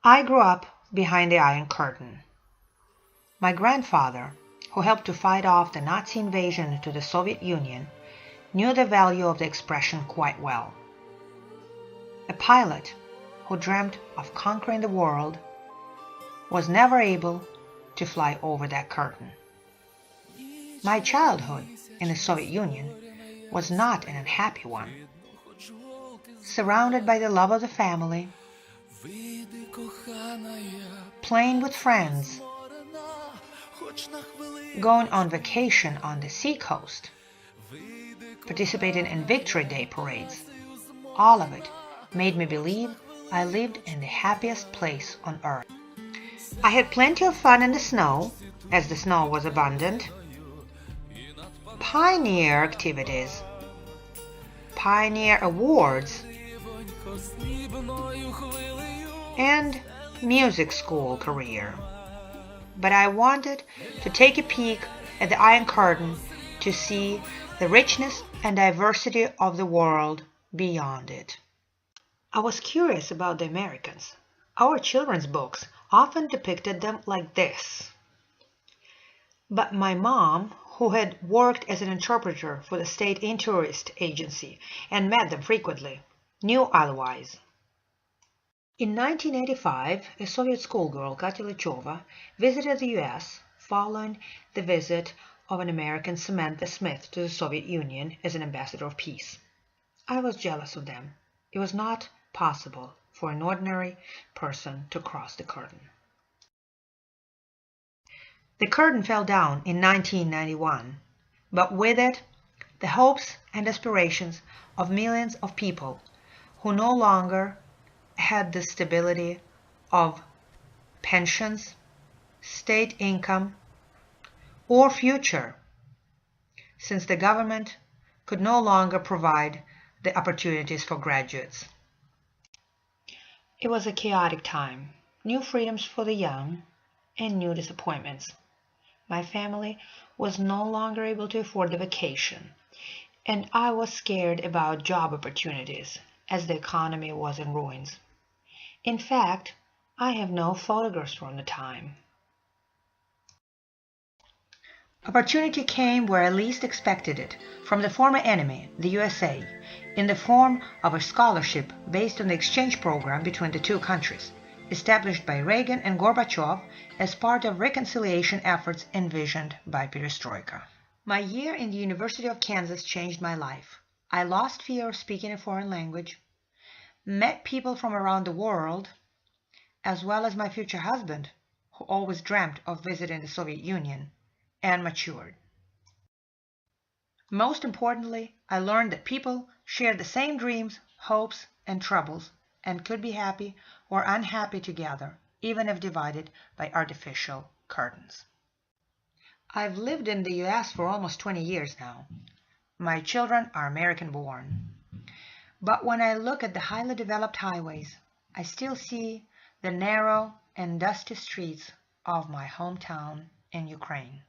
I grew up behind the Iron Curtain. My grandfather, who helped to fight off the Nazi invasion into the Soviet Union, knew the value of the expression quite well. A pilot who dreamt of conquering the world was never able to fly over that curtain. My childhood in the Soviet Union was not an unhappy one. Surrounded by the love of the family, playing with friends, going on vacation on the seacoast, participating in Victory Day parades, all of it made me believe I lived in the happiest place on earth. I had plenty of fun in the snow, as the snow was abundant, pioneer activities, pioneer awards, and music school career. But I wanted to take a peek at the Iron Curtain to see the richness and diversity of the world beyond it. I was curious about the Americans. Our children's books often depicted them like this. But my mom, who had worked as an interpreter for the state tourist agency and met them frequently, knew otherwise. In 1985, a Soviet schoolgirl, Katya Lichova, visited the US following the visit of an American Samantha Smith to the Soviet Union as an ambassador of peace. I was jealous of them. It was not possible for an ordinary person to cross the curtain. The curtain fell down in 1991, but with it, the hopes and aspirations of millions of people who no longer had the stability of pensions, state income, or future, since the government could no longer provide the opportunities for graduates. It was a chaotic time, new freedoms for the young and new disappointments. My family was no longer able to afford the vacation, and I was scared about job opportunities as the economy was in ruins. In fact, I have no photographs from the time. Opportunity came where I least expected it, from the former enemy, the USA, in the form of a scholarship based on the exchange program between the two countries, established by Reagan and Gorbachev as part of reconciliation efforts envisioned by Perestroika. My year in the University of Kansas changed my life. I lost fear of speaking a foreign language, met people from around the world, as well as my future husband, who always dreamt of visiting the Soviet Union, and matured. Most importantly, I learned that people shared the same dreams, hopes, and troubles, and could be happy or unhappy together, even if divided by artificial curtains. I've lived in the US for almost 20 years now. My children are American-born. But when I look at the highly developed highways, I still see the narrow and dusty streets of my hometown in Ukraine.